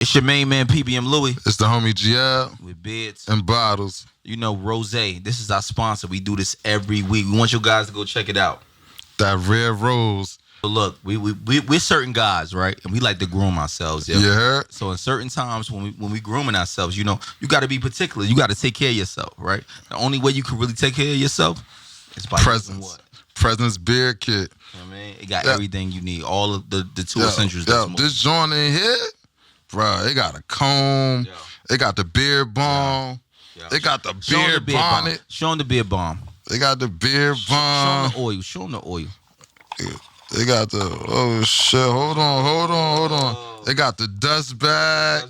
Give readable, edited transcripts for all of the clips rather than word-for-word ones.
It's your main man, PBM Louie. It's the homie GL. With Beards. And Bottles. You know, Rose. This is our sponsor. We do this every week. We want you guys to go check it out. That Red Rose. But look, we're certain guys, right? And we like to groom ourselves. Yeah. So in certain times when we grooming ourselves, you know, you got to be particular. You got to take care of yourself, right? The only way you can really take care of yourself is by Presence. what? Presence beard kit. You know what I mean? It got everything you need. All of the two essentials. This joint in here, bro, it got a comb. It got the beard balm. It got the beard bonnet. Show them the beard balm. They got the beard balm. Show them the oil. Show them the oil. They got the, oh shit, hold on. They got the dust bag.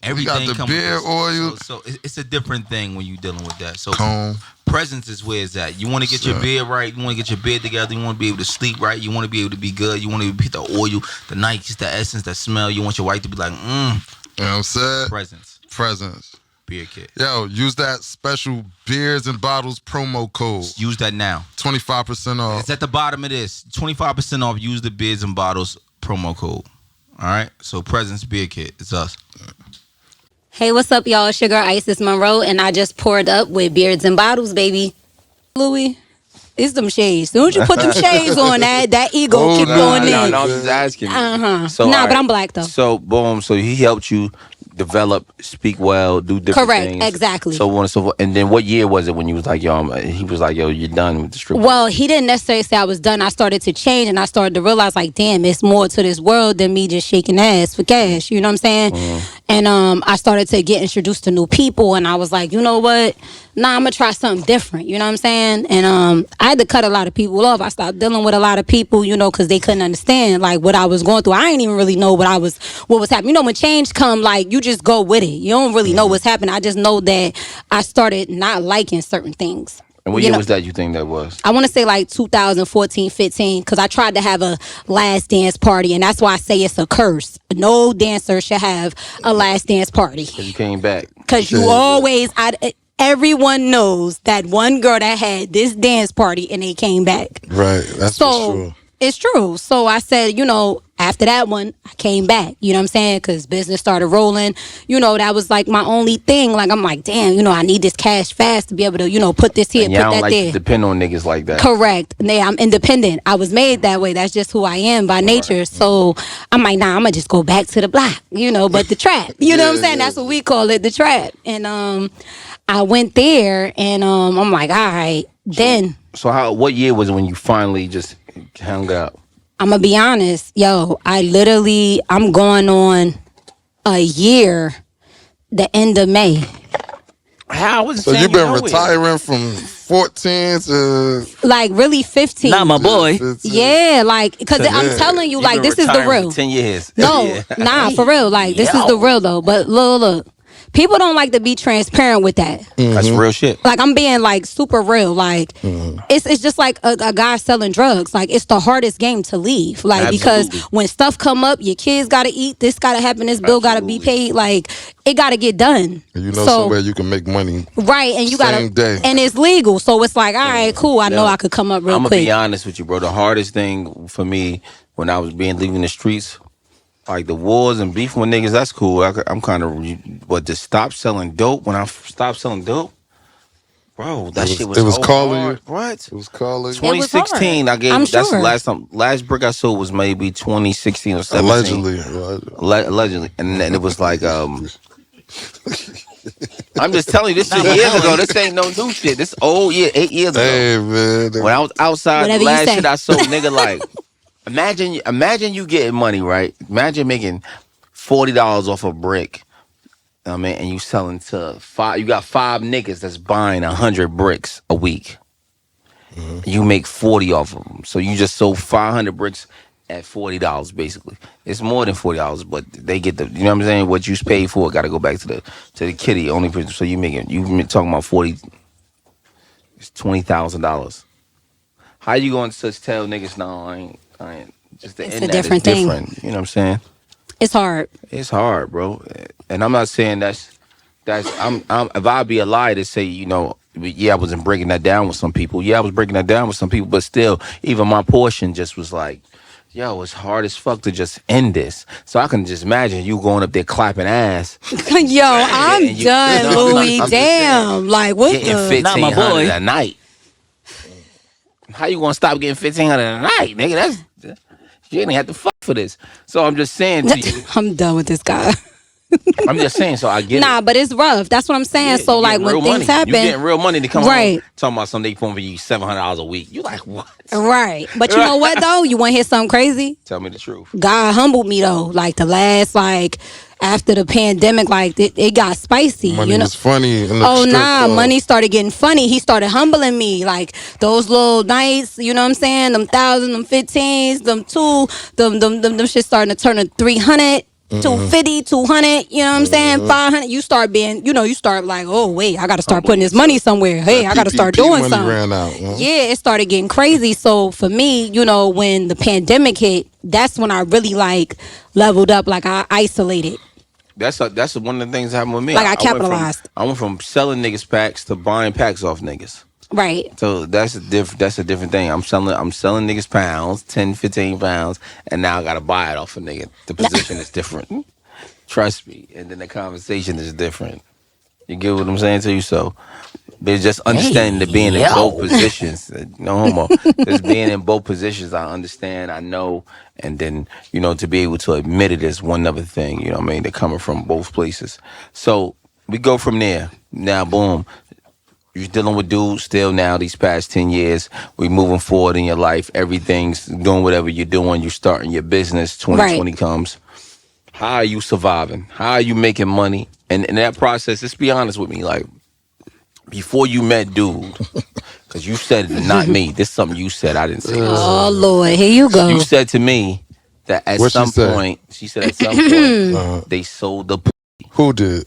Everything got the beard oil. So it's a different thing when you're dealing with that. So comb. Presence is where it's at. You want to get your beard right. You want to get your beard together. You want to be able to sleep right. You want to be able to be good. You want to get the oil, the Nikes, the essence, the smell. You want your wife to be like, You know what I'm saying? Presence. Beard kit. Yo, use that special Beards and Bottles promo code. Use that now. 25% off. It's at the bottom of this. 25% off. Use the Beards and Bottles promo code. All right? So Presence Beard Kit. It's us. Hey, what's up, y'all? It's your girl, Isyss Monroe, and I just poured up with Beards and Bottles, baby. Louis, it's them shades. Don't you put them shades on that ego keep going in. No, I'm just asking. So, but I'm black, though. So, boom. So he helped you develop, speak well, do different things. Correct, exactly. So on and so forth. And then what year was it when you was like, yo, he was like, yo, you're done with the strip? Well, he didn't necessarily say I was done. I started to change, and I started to realize, like, damn, it's more to this world than me just shaking ass for cash. You know what I'm saying? Mm-hmm. And I started to get introduced to new people, and I was like, you know what? Nah, I'm gonna try something different. You know what I'm saying? And I had to cut a lot of people off. I stopped dealing with a lot of people, you know, because they couldn't understand like what I was going through. I didn't even really know what was happening. You know, when change come, like you just go with it. You don't really know what's happening. I just know that I started not liking certain things. And what year was that you think that was? I want to say like 2014, 15, because I tried to have a last dance party, and that's why I say it's a curse. No dancer should have a last dance party. Because you came back. Because you always, everyone knows that one girl that had this dance party and they came back. Right, that's for sure. It's true. So I said, you know, after that one, I came back. You know what I'm saying? Because business started rolling. You know, that was like my only thing. Like, I'm like, damn, you know, I need this cash fast to be able to, you know, put this here, and put that don't like there. To depend on niggas like that. Correct. I'm independent. I was made that way. That's just who I am by nature. Right. So I'm like, nah, I'm going to just go back to the block, you know, but the trap. You know what I'm saying? That's what we call it, the trap. And I went there, and I'm like, all right, then. So what year was it when you finally just hung up? I'm going to be honest. Yo, I'm going on a year, the end of May. How was it? So you've been retiring from 14 to... Like, really 15. Not my boy. 15. Yeah, like, because I'm telling you, like, this is the real. 10 years. No, nah, for real. Like, this is the real, though. But look. People don't like to be transparent with that. Mm-hmm. That's real shit. Like, I'm being like super real. Like, it's just like a guy selling drugs. Like, it's the hardest game to leave. Like, Absolutely. because when stuff come up, your kids got to eat. This got to happen. This bill got to be paid. Like, it got to get done. And you know somewhere you can make money. Right, and you got to, and it's legal. So it's like, all right, cool. I know I could come up real quick. I'm gonna be honest with you, bro. The hardest thing for me when I was leaving the streets. Like the wars and beef with niggas, that's cool. I'm kind of, but to stop selling dope, when I stopped selling dope, bro, shit was it was so calling hard. you. What? It was calling you. 2016, I gave. I'm that's sure. the last brick I sold was maybe 2016 or 17. Allegedly, and then it was like, I'm just telling you, this is years ago. This ain't no new shit. This old year, 8 years ago. Hey man, when I was outside, Whatever the last shit I sold, nigga, like. Imagine you getting money, right? Imagine making $40 off a brick. I mean, and you selling to 5. You got 5 niggas that's buying 100 bricks a week. Mm-hmm. You make 40 off of them. So you just sold 500 bricks at $40, basically. It's more than $40, but they get the, you know what I'm saying? What you paid for, got to go back to the kitty. Only person. So you talking about 40. It's $20,000. How you going to tell niggas, no, I ain't. Just the It's internet a different is thing. different. You know what I'm saying? It's hard. It's hard, bro. And I'm not saying I'm if I'd be a lie to say, you know, yeah, I wasn't breaking that down with some people. Yeah, I was breaking that down with some people, but still, even my portion just was like, yo, it's hard as fuck to just end this. So I can just imagine you going up there clapping ass. Yo, I'm And you done, know, Louis. I'm just Damn. Like, what getting the? Not my 1,500 boy. a night. How you gonna stop getting 1,500 a night, nigga? You ain't have to fuck for this. So I'm just saying to you. I'm done with this guy. I'm just saying. So I get Nah, it. but it's rough. That's what I'm saying. Yeah, So you like getting when real things money. happen, You getting real money to come right? home talking about something they pulling for you $700 a week. You like what? Right. But you know what though? You want to hear something crazy? Tell me the truth. God humbled me though. Like the last after the pandemic, like it got spicy. Money you know? was funny. In the Oh strip nah, club. money started getting funny. He started humbling me. Like those little nights, you know what I'm saying? Them 1,000, them 15s, them two, them shit starting to turn to 300. 250, 200, you know what I'm saying? 500. You start being, you start like, oh wait, I gotta start putting this money somewhere. Hey, I gotta start PPP doing money something. ran out, huh? Yeah, it started getting crazy. So for me, when the pandemic hit, that's when I really like leveled up. Like I isolated. That's one of the things that happened with me. Like I capitalized. I went from selling niggas packs to buying packs off niggas. Right. So that's a different thing. I'm selling niggas pounds, 10, 15 pounds, and now I gotta buy it off a nigga. The position is different. Trust me. And then the conversation is different. You get what I'm saying to you? So there's just understanding that being in both positions. No homo. Just being in both positions, I understand, I know, and then, to be able to admit it is one other thing, you know what I mean? They're coming from both places. So we go from there. Now, boom. You're dealing with dudes still now these past 10 years. We moving forward in your life. Everything's doing whatever you're doing. You're starting your business. 2020 comes. How are you surviving? How are you making money? And in that process, let's be honest with me. Like, before you met dude, because you said it, not me. This is something you said. I didn't say this. Oh Lord, here you go. You said to me that at What some she said? point, she said at some point, they sold the Who did?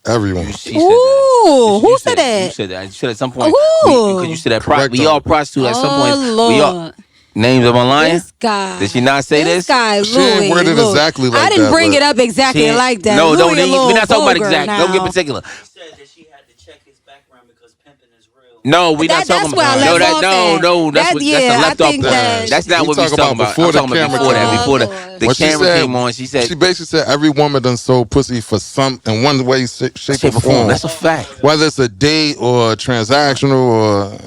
Everyone. She said Ooh, that. who said that? You said that. You said at some point. Ooh. Because you said that Correct we all prostitute at some point. Oh Lord. Names of lying? This guy. Did she not say this? This guy, She ain't Louis. worded Louis. exactly like I didn't that, bring but- it up exactly She- like that. No, Louis don't. a little We're not talking about vulgar exact. now. Don't get particular. He said that she had to check his background because pimping is real. No, we're not talking That's where I about left off at. No, that's That- a yeah, I left off. think that- That's not We what we're talking talking about about. before I'm the talking about camera before came that. on. Before Lord. the What she camera said- came on, she said, She basically said every woman done sold pussy for some in one way, shape, shape or form. That's a fact. Whether it's a date or transactional or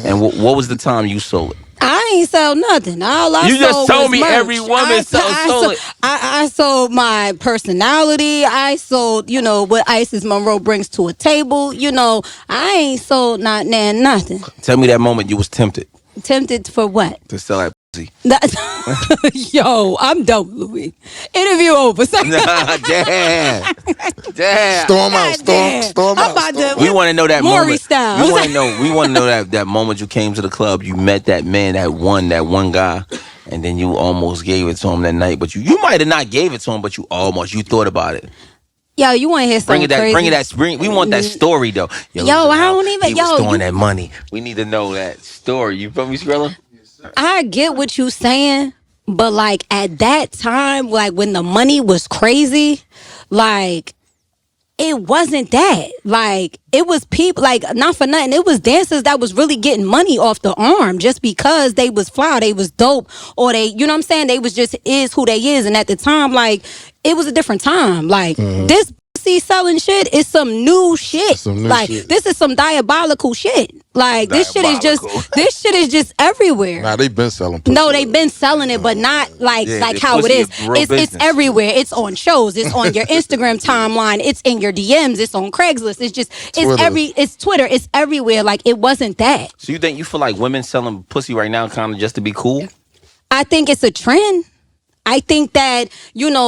And what was the time you sold it? I ain't sold nothing. All I You just sold told was me merch. every woman sold it. I sold my personality. I sold, what Isyss Monroe brings to a table. I ain't sold nothing. Tell me that moment you was tempted Tempted for what? to sell that pussy. Yo, I'm dope, Louis. Interview over. Nah, damn. storm out, storm I'm out. about storm to- We want to know that Maury moment. style. We want to know that moment you came to the club, you met that man, that one guy, and then you almost gave it to him that night. But you might have not gave it to him, but you thought about it. Yo, you want to hear something crazy? We want that story though. Yo, I don't even- He was yo, throwing you- that money. We need to know that story. You feel me, Skrilla? I get what you saying, but like at that time, like when the money was crazy, like it wasn't that. Like it was people, like not for nothing, it was dancers that was really getting money off the arm just because they was fly, they was dope, or they, you know what I'm saying? They was just is who they is, and at the time, like it was a different time. Like this pussy selling shit is some new shit. Some new like shit. this is some diabolical shit. Like this shit is just everywhere. Nah, they been selling pussy. No, they've been selling it, but not like the how it pussy is. is real It's business. everywhere. It's on shows. It's on your Instagram timeline. It's in your DMs. It's on Craigslist. Twitter. It's Twitter. It's everywhere. Like it wasn't that. So you feel like women selling pussy right now kind of just to be cool? I think it's a trend. I think that,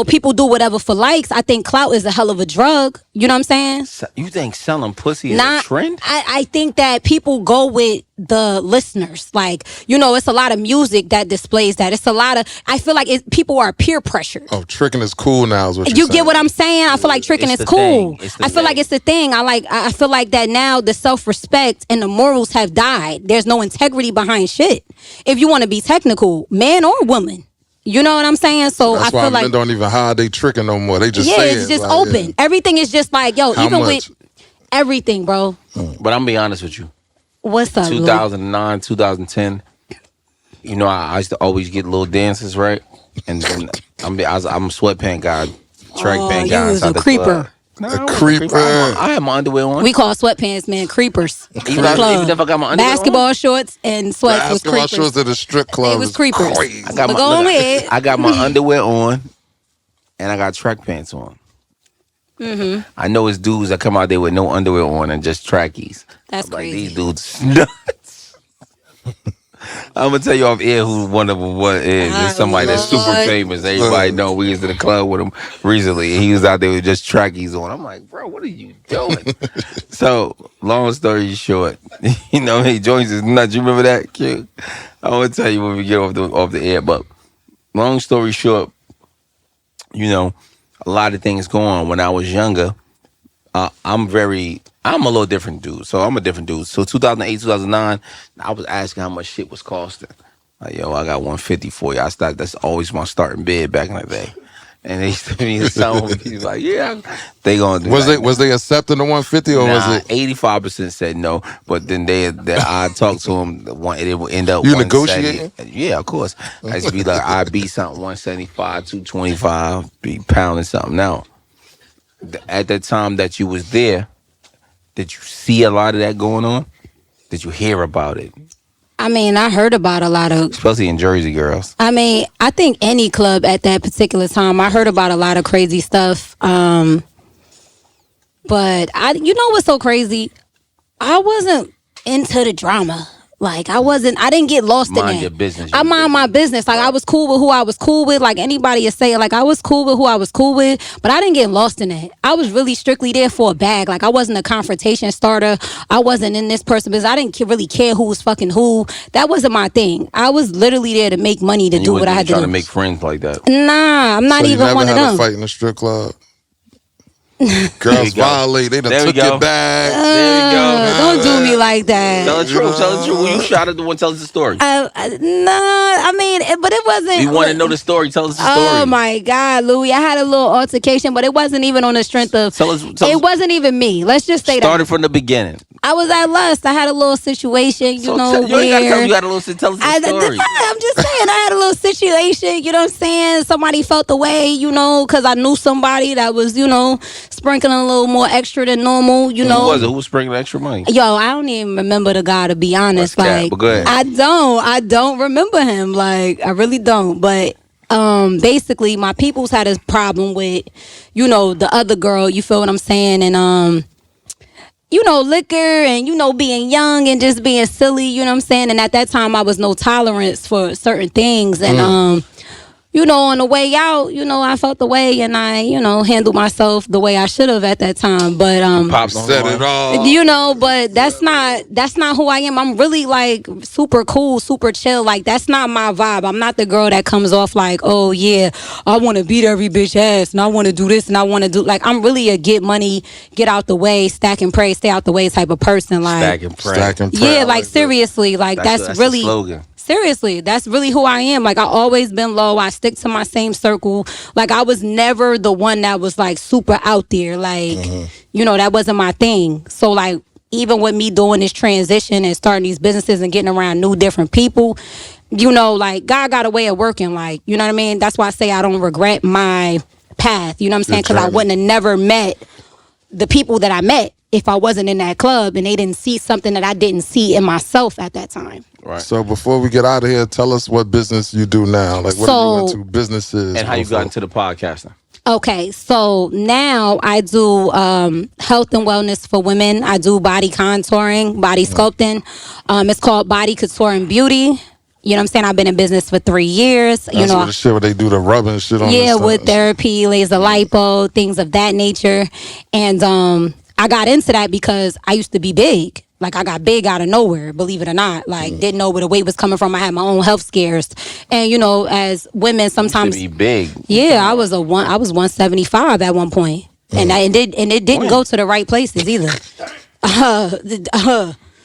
people do whatever for likes. I think clout is a hell of a drug. You know what I'm saying? You think selling pussy is a trend? I think that people go with the listeners. Like, it's a lot of music that displays that. It's a lot of, I feel like people are peer pressured. Oh, tricking is cool now is what You you're get saying. what I'm saying? I feel like tricking It's is the cool. thing. It's the I feel like thing. it's the thing. I feel like that now the self-respect and the morals have died. There's no integrity behind shit. If you want to be technical, man or woman. You know what I'm saying? So That's I why feel men like don't even hide they tricking no more. They just yeah, say it's it. just like, open. yeah. Everything is just like, yo, How even much? with everything, bro. But I'm gonna be honest with you. What's up, Lou? 2009, 2010. I used to always get little dances, right? and then I'm a sweatpant guy, track pant you guy was inside a the creeper. club. No, A I wasn't creeper. I had my underwear on. We call sweatpants, man, creepers. Even if I got my underwear Basketball on. shorts and sweats was Basketball creepers. shorts at a strip They club was is creepers. crazy. I got But my go on look, ahead. I got my underwear on, and I got track pants on. Mm-hmm. I know it's dudes that come out there with no underwear on and just trackies. That's I'm like, crazy. these dudes nuts. I'm gonna tell you off air who one of them is. There's somebody that's super Lord. famous. Everybody know we was in the club with him recently, and he was out there with just trackies on. I'm like, bro, what are you doing? So, long story short, you know, he joins us nuts. You remember that, Q? I want to tell you when we get off the air, but long story short, you know, a lot of things go on. When I was younger, I'm a little different dude. So I'm a different dude. So 2008, 2009, I was asking how much shit was costing. Like, yo, I got 150 for you. That's always my starting bid back in the day. And they used to be some he's like, yeah, they gonna do Was they accepting the 150 or was it 85% said no, but then I talked to them. It would end up You 170. negotiating? Yeah, of course. I used to be like, I'd be something 175, 225, be pounding something out. At that time that you was there, did you see a lot of that going on? Did you hear about it? I mean, I heard about a lot of. Especially in Jersey, girls. I mean, I think any club at that particular time, I heard about a lot of crazy stuff. But you know what's so crazy? I wasn't into the drama. Like I didn't get lost in Mind that. your business. I mind my business. Like I was cool with who I was cool with. Like anybody is saying, like I was cool with who I was cool with, but I didn't get lost in that. I was really strictly there for a bag. Like I wasn't a confrontation starter. I wasn't in this person because I didn't really care who was fucking who. That wasn't my thing. I was literally there to make money to do what I had to do. Trying to make friends like that. Nah, I'm not so you even never one of had them. a fight in a strip club? Girls violate. They done There we took go. your bag. There you go. Don't do me like that. Tell the truth. Tell the truth. When you shot at the one, tell us the story. Nah, I mean, but it wasn't. We want to know the story. Tell us the story. Oh my God, Louis! I had a little altercation, but it wasn't even on the strength of. It wasn't even me. Let's just say Started that. from the beginning. I was at Lust. I had a little situation, you know, you ain't gotta tell where me you had a little. Tell us the story. I'm just saying, I had a little situation. You know what I'm saying? Somebody felt the way, you know, because I knew somebody that was, you know, sprinkling a little more extra than normal. You know, who was it? Who was sprinkling extra money? Yo, I don't even remember the guy, to be honest. That's cat, like, but go ahead. I don't remember him. Like, I really don't. But basically, my peoples had a problem with, you know, the other girl. You feel what I'm saying? And you know, liquor and, you know, being young and just being silly. You know what I'm saying? And at that time, I was no tolerance for certain things. And you know, on the way out, you know, I felt the way and I, you know, handled myself the way I should have at that time. But Said it all. you know, but that's not who I am. I'm really like super cool, super chill. Like that's not my vibe. I'm not the girl that comes off like, oh yeah, I want to beat every bitch ass and I want to do this and I want to do, like, I'm really a get money, get out the way, stack and pray, stay out the way type of person. Like Stack and pray. Stack and pray. yeah, I like that. seriously, like that's really the slogan. Seriously, that's really who I am. Like I always been low. I stick to my same circle. Like I was never the one that was like super out there. Like, you know, that wasn't my thing. So like even with me doing this transition and starting these businesses and getting around new different people, you know, like God got a way of working. Like, you know what I mean? That's why I say I don't regret my path. You know what I'm saying? Because I wouldn't have never met the people that I met if I wasn't in that club and they didn't see something that I didn't see in myself at that time. Right. So before we get out of here, tell us what business you do now. Like what are you into? Businesses. And how you got into the podcasting. Okay, so now I do health and wellness for women. I do body contouring, body sculpting. It's called Body Couture and Beauty. You know what I'm saying? I've been in business for 3 years. That's you know, what the shit where they do the rubbing shit on. yeah, with therapy, laser lipo, things of that nature. And I got into that because I used to be big. Like I got big out of nowhere, believe it or not. Like didn't know where the weight was coming from. I had my own health scares, and you know, as women sometimes You used to be big. yeah, I was 175 at one point, and it didn't go to the right places either.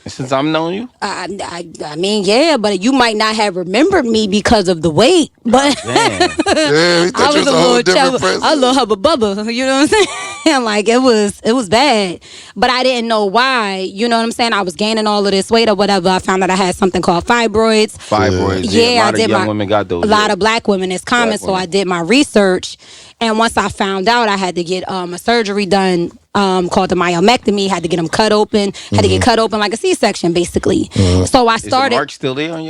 Since I'm knowing you? I mean, yeah, but you might not have remembered me because of the weight. But Damn. Yeah, we thought you was a whole different person. a little hubba bubba. You know what I'm saying? Like it was bad, but I didn't know why. You know what I'm saying? I was gaining all of this weight or whatever. I found out I had something called fibroids. Fibroids. Yeah, a lot I did. Of young women got those. A lot of black women. It's common, so I did my research, and once I found out, I had to get a surgery done. Called the myomectomy. Had to get them cut open. Had to get cut open like a C-section, basically. So I started. Is the mark still there on your